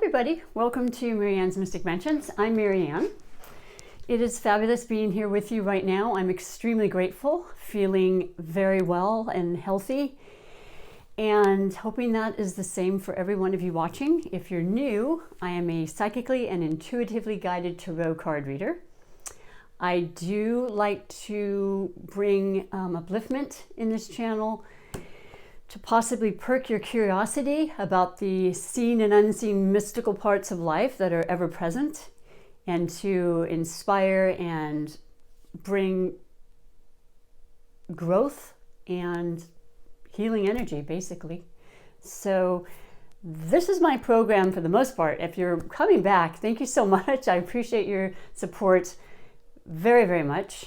everybody, welcome to MaryAnne's Mystic Mentions. I'm MaryAnne. It is fabulous being here with you right now. I'm extremely grateful, feeling very well and healthy, and hoping that is the same for every one of you watching. If you're new, I am a psychically and intuitively guided tarot card reader. I do like to bring upliftment in this channel to possibly perk your curiosity about the seen and unseen mystical parts of life that are ever present, and to inspire and bring growth and healing energy, basically. So this is my program for the most part. If you're coming back, thank you so much. I appreciate your support very, very much.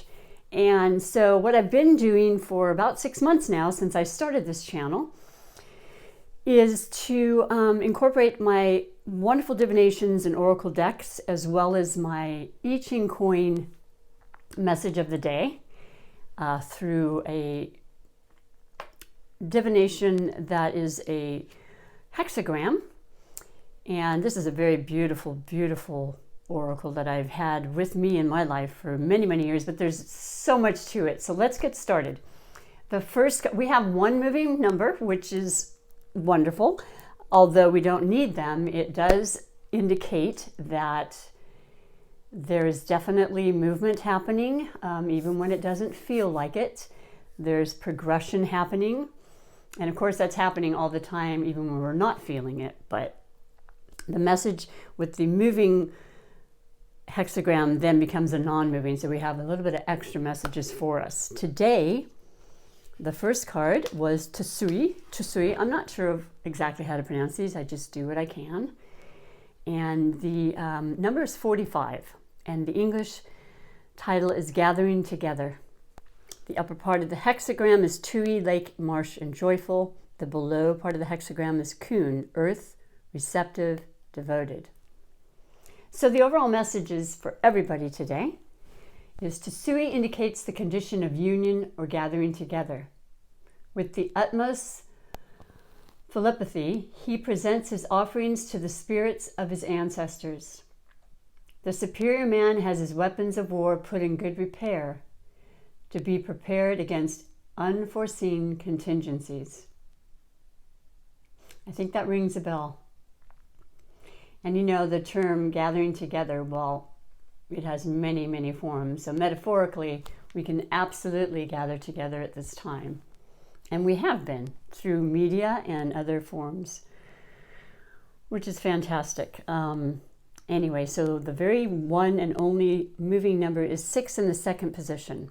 And so what I've been doing for about 6 months now, since I started this channel, is to incorporate my wonderful divinations and oracle decks, as well as my I Ching coin message of the day, through a divination that is a hexagram. And this is a very beautiful, beautiful oracle that I've had with me in my life for many, many years, but there's so much to it. So let's get started. The first, we have one moving number, which is wonderful. Although we don't need them, it does indicate that there is definitely movement happening, even when it doesn't feel like it. There's progression happening. And of course, that's happening all the time, even when we're not feeling it. But the message with the moving hexagram then becomes a non-moving, so we have a little bit of extra messages for us. Today, the first card was Tsuyi. I'm not sure of exactly how to pronounce these. I just do what I can. And the number is 45, and the English title is Gathering Together. The upper part of the hexagram is Tui, Lake, Marsh, and Joyful. The below part of the hexagram is Kun, Earth, Receptive, Devoted. So the overall messages for everybody today is Tsuyi indicates the condition of union or gathering together. With the utmost telepathy, he presents his offerings to the spirits of his ancestors. The superior man has his weapons of war put in good repair to be prepared against unforeseen contingencies. I think that rings a bell. And you know, the term gathering together, well, it has many, many forms. So metaphorically, we can absolutely gather together at this time. And we have been through media and other forms, which is fantastic. Anyway, so the very one and only moving number is 6 in the second position.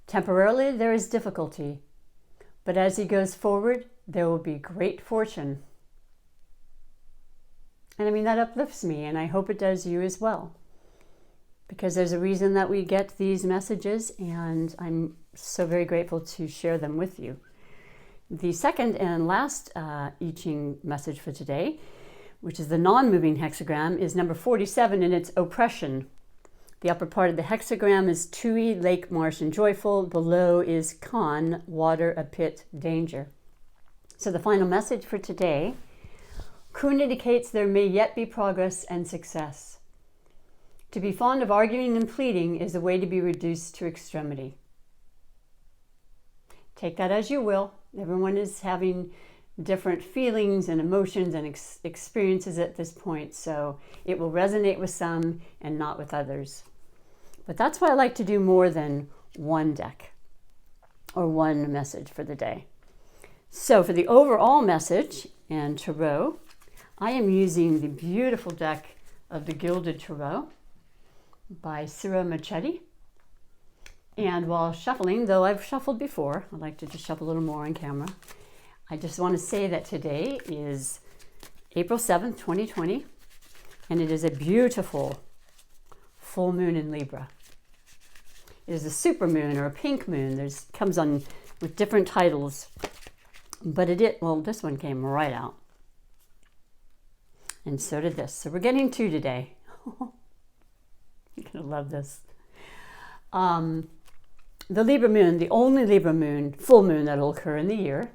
Temporarily, there is difficulty, but as he goes forward, there will be great fortune. And I mean, that uplifts me, and I hope it does you as well. Because there's a reason that we get these messages, and I'm so very grateful to share them with you. The second and last I Ching message for today, which is the non-moving hexagram, is number 47, and it's oppression. The upper part of the hexagram is Tui, Lake, Marsh, and Joyful. Below is Kan, Water, a Pit, Danger. So the final message for today, Kun indicates there may yet be progress and success. To be fond of arguing and pleading is a way to be reduced to extremity. Take that as you will. Everyone is having different feelings and emotions and experiences at this point, so it will resonate with some and not with others. But that's why I like to do more than one deck or one message for the day. So for the overall message and tarot, I am using the beautiful deck of the Gilded Tarot by Ciro Marchetti. And while shuffling, though I've shuffled before, I like to just shuffle a little more on camera. I just want to say that today is April 7th, 2020, and it is a beautiful full moon in Libra. It is a super moon or a pink moon. Comes on with different titles, but this one came right out. And so did this. So we're getting 2 today. You're going to love this. The Libra moon, the only Libra moon, full moon that will occur in the year.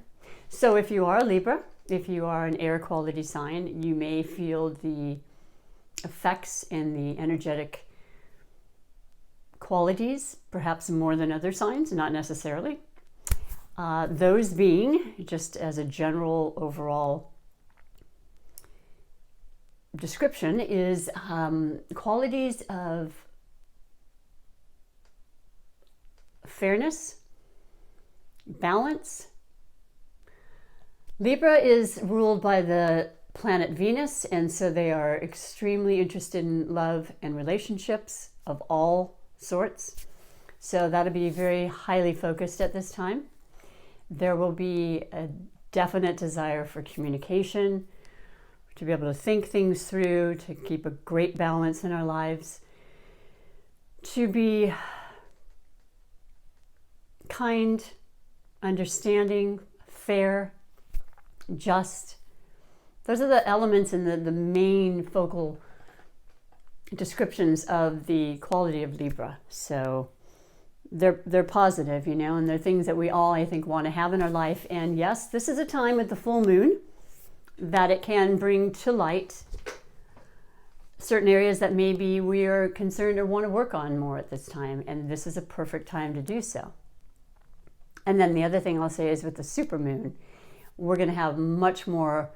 So if you are a Libra, If you are an air quality sign, you may feel the effects and the energetic qualities, perhaps more than other signs, not necessarily. Those being, just as a general overall description, is qualities of fairness, balance. Libra is ruled by the planet Venus, and so they are extremely interested in love and relationships of all sorts. So that'll be very highly focused at this time. There will be a definite desire for communication, to be able to think things through, to keep a great balance in our lives, to be kind, understanding, fair, just. Those are the elements and the main focal descriptions of the quality of Libra. So they're positive, you know, and they're things that we all, I think, want to have in our life. And yes, this is a time with the full moon that it can bring to light certain areas that maybe we are concerned or want to work on more at this time. And this is a perfect time to do so. And then the other thing I'll say is with the supermoon, we're going to have much more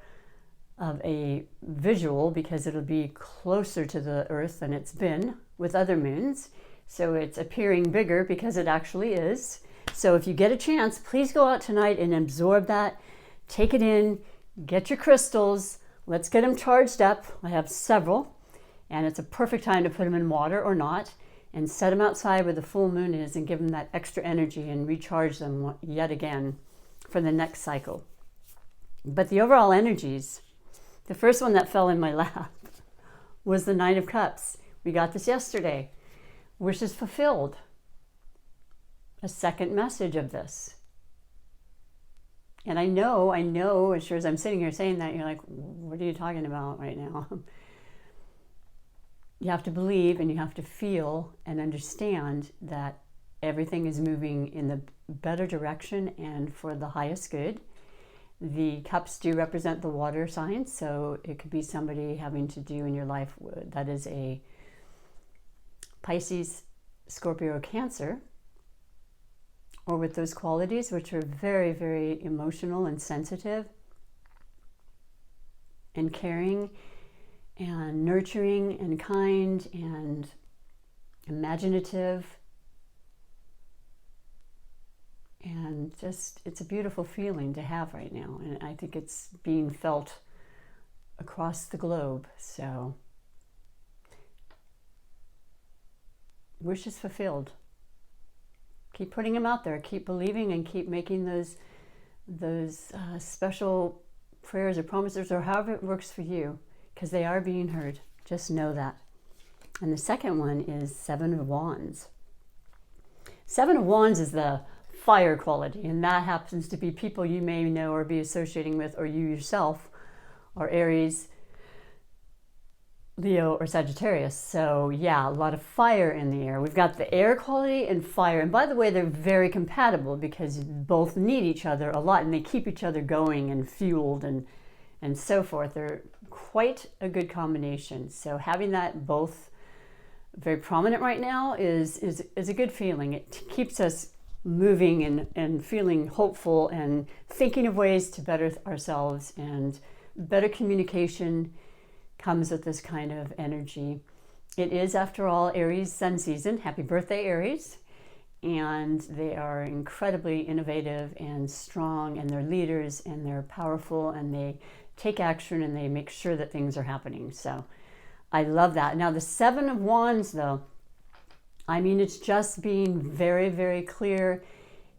of a visual because it'll be closer to the earth than it's been with other moons. So it's appearing bigger because it actually is. So if you get a chance, please go out tonight and absorb that. Take it in, get your crystals. Let's get them charged up. I have several, and it's a perfect time to put them in water or not, and set them outside where the full moon is and give them that extra energy and recharge them yet again for the next cycle. But the overall energies, the first one that fell in my lap was the Nine of Cups. We got this yesterday. Wishes fulfilled. A second message of this. And I know, as sure as I'm sitting here saying that, you're like, what are you talking about right now? You have to believe and you have to feel and understand that everything is moving in the better direction and for the highest good. The cups do represent the water signs, so it could be somebody having to do in your life that is a Pisces, Scorpio, or Cancer, or with those qualities which are very, very emotional and sensitive and caring and nurturing and kind and imaginative. And just, it's a beautiful feeling to have right now. And I think it's being felt across the globe. So, wishes fulfilled. Keep putting them out there. Keep believing and keep making those special prayers or promises or however it works for you, because they are being heard. Just know that. And the second one is Seven of Wands. Seven of Wands is the fire quality, and that happens to be people you may know or be associating with, or you yourself are Aries, Leo, or Sagittarius. So yeah, a lot of fire in the air. We've got the air quality and fire, and by the way, they're very compatible because both need each other a lot and they keep each other going and fueled and so forth. They're quite a good combination. So having that both very prominent right now is a good feeling. It keeps us moving and feeling hopeful and thinking of ways to better ourselves, and better communication comes with this kind of energy. It is, after all, Aries sun season. Happy birthday, Aries. And they are incredibly innovative and strong, and they're leaders and they're powerful, and they take action and they make sure that things are happening. So I love that. Now the Seven of Wands, though, I mean, it's just being very, very clear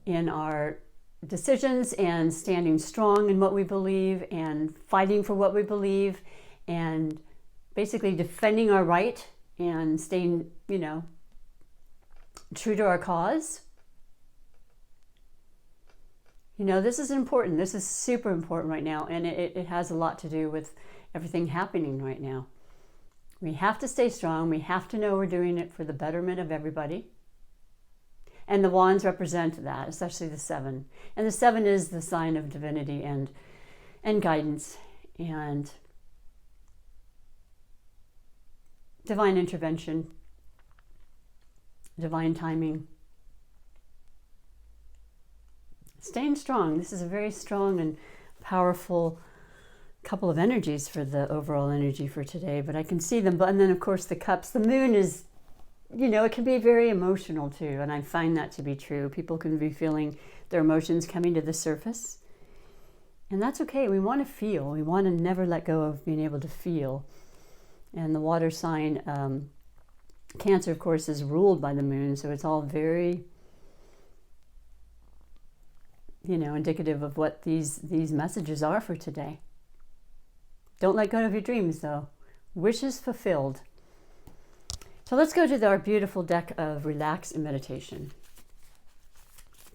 in our decisions and standing strong in what we believe and fighting for what we believe and basically defending our right and staying, you know, true to our cause. You know, this is important. This is super important right now, and it has a lot to do with everything happening right now. We have to stay strong. We have to know we're doing it for the betterment of everybody. And the wands represent that, especially the seven. And the seven is the sign of divinity and and guidance and divine intervention, divine timing. Staying strong. This is a very strong and powerful couple of energies for the overall energy for today, but I can see them. And then of course the cups, the moon is, you know, it can be very emotional too, and I find that to be true. People can be feeling their emotions coming to the surface, and that's okay. We want to feel. We want to never let go of being able to feel. And the water sign, Cancer, of course, is ruled by the moon, so it's all very, you know, indicative of what these messages are for today. Don't let go of your dreams, though. Wishes fulfilled. So let's go to our beautiful deck of relax and meditation.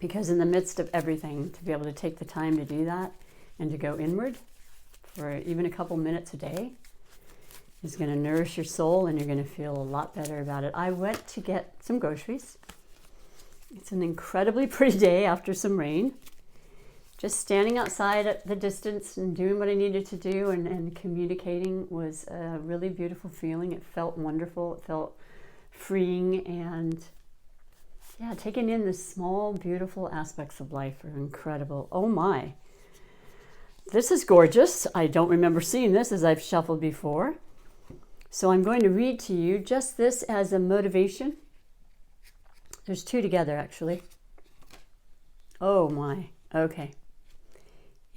Because in the midst of everything, to be able to take the time to do that and to go inward for even a couple minutes a day is going to nourish your soul, and you're going to feel a lot better about it. I went to get some groceries. It's an incredibly pretty day after some rain. Just standing outside at the distance and doing what I needed to do and communicating was a really beautiful feeling. It felt wonderful. It felt freeing, and yeah, taking in the small, beautiful aspects of life are incredible. Oh my. This is gorgeous. I don't remember seeing this as I've shuffled before. So I'm going to read to you just this as a motivation. There's two together, actually. Oh my. Okay.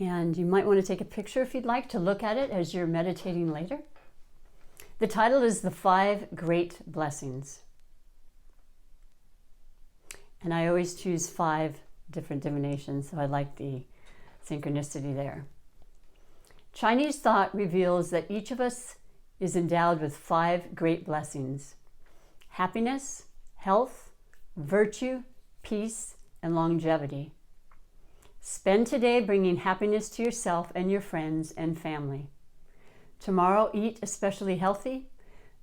And you might want to take a picture if you'd like to look at it as you're meditating later. The title is The 5 Great Blessings. And I always choose 5 different divinations, so I like the synchronicity there. Chinese thought reveals that each of us is endowed with 5 great blessings: happiness, health, virtue, peace, and longevity. Spend today bringing happiness to yourself and your friends and family. Tomorrow, eat especially healthy.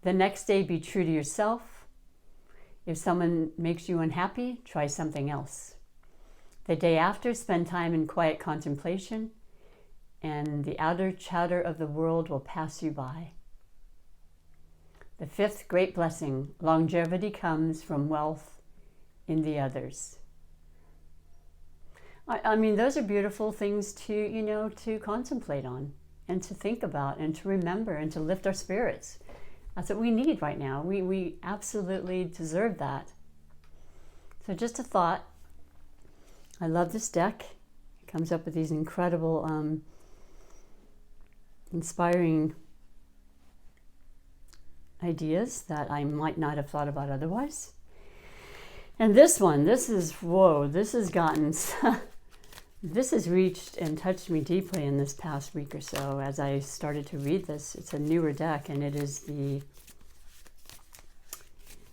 The next day, be true to yourself. If someone makes you unhappy, try something else. The day after, spend time in quiet contemplation, and the outer chatter of the world will pass you by. The 5th great blessing: longevity comes from wealth in the others. I mean, those are beautiful things to, you know, to contemplate on and to think about and to remember and to lift our spirits. That's what we need right now. We absolutely deserve that. So just a thought. I love this deck. It comes up with these incredible, inspiring ideas that I might not have thought about otherwise. And this one, this is, whoa, this has gotten, this has reached and touched me deeply in this past week or so as I started to read this. It's a newer deck, and it is the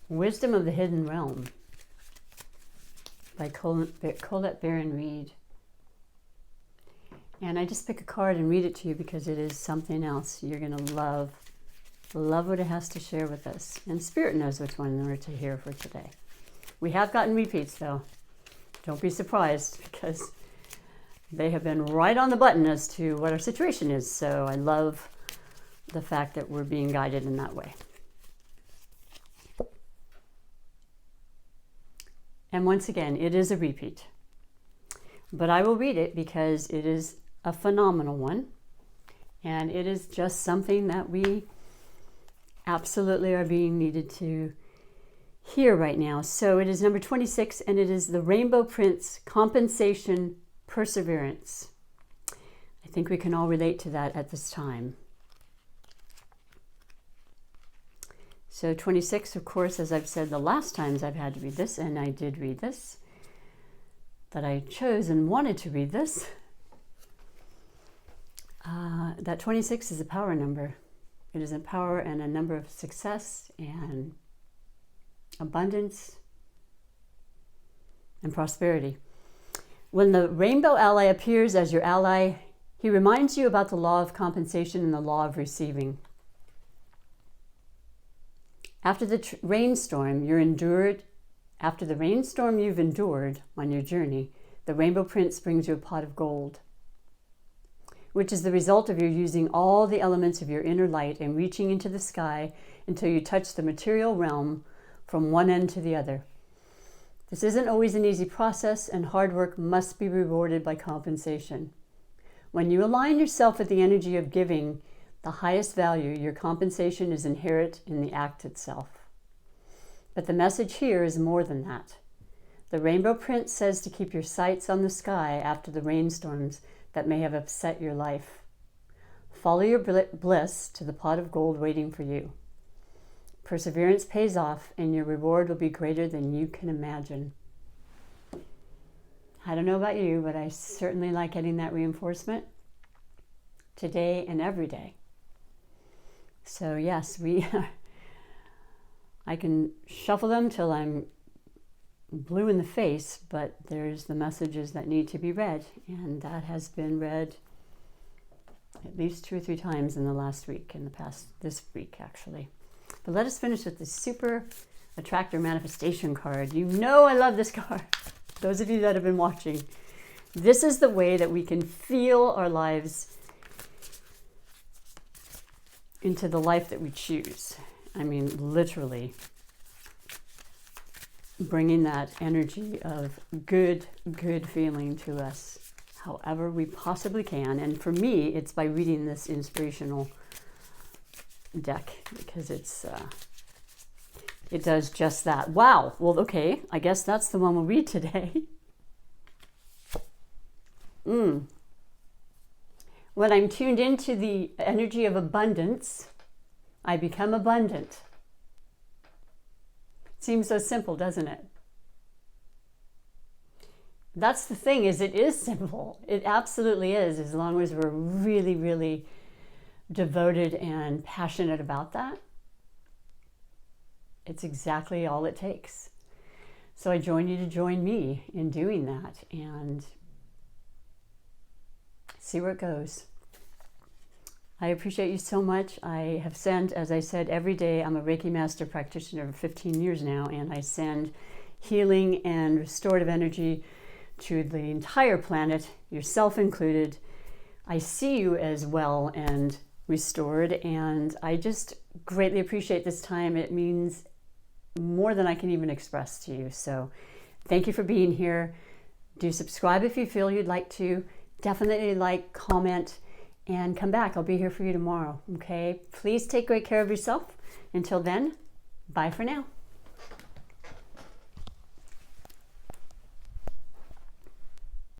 Wisdom of the Hidden Realm by Colette Baron-Reid. And I just pick a card and read it to you because it is something else you're going to love. Love what it has to share with us. And Spirit knows which one we're to hear for today. We have gotten repeats, though. Don't be surprised, because they have been right on the button as to what our situation is. So I love the fact that we're being guided in that way. And once again, it is a repeat. But I will read it because it is a phenomenal one. And it is just something that we absolutely are being needed to hear right now. So it is number 26, and it is the Rainbow Prince, Compensation, Perseverance. I think we can all relate to that at this time. So 26, of course, as I've said the last times I've had to read this, and I did read this, that I chose and wanted to read this, that 26 is a power number. It is a power and a number of success and abundance and prosperity. When the rainbow ally appears as your ally, he reminds you about the law of compensation and the law of receiving. After the rainstorm you've endured on your journey, the Rainbow Prince brings you a pot of gold. which is the result of your using all the elements of your inner light and reaching into the sky until you touch the material realm from one end to the other. This isn't always an easy process, and hard work must be rewarded by compensation. When you align yourself with the energy of giving the highest value, your compensation is inherent in the act itself. But the message here is more than that. The Rainbow Prince says to keep your sights on the sky after the rainstorms that may have upset your life. Follow your bliss to the pot of gold waiting for you. Perseverance pays off, and your reward will be greater than you can imagine. I don't know about you, but I certainly like getting that reinforcement today and every day. So yes, I can shuffle them till I'm blue in the face, but there's the messages that need to be read, and that has been read at least 2 or 3 times in the last week, this week actually. But let us finish with the Super Attractor Manifestation card. You know I love this card. Those of you that have been watching, this is the way that we can feel our lives into the life that we choose. I mean, literally bringing that energy of good feeling to us however we possibly can. And for me, it's by reading this inspirational deck, because it does just that. Wow. Well, okay. I guess that's the one we'll read today. When I'm tuned into the energy of abundance, I become abundant. Seems so simple, doesn't it? That's the thing, is it is simple. It absolutely is, as long as we're really devoted and passionate about that. It's exactly all it takes. So I join you to join me in doing that and see where it goes. I appreciate you so much. I have sent, as I said, every day. I'm a Reiki Master practitioner for 15 years now, and I send healing and restorative energy to the entire planet, yourself included. I see you as well and restored, and I just greatly appreciate this time. It means more than I can even express to you. So thank you for being here. Do subscribe if you feel you'd like to. Definitely like, comment, and come back. I'll be here for you tomorrow. Okay? Please take great care of yourself. Until then, bye for now.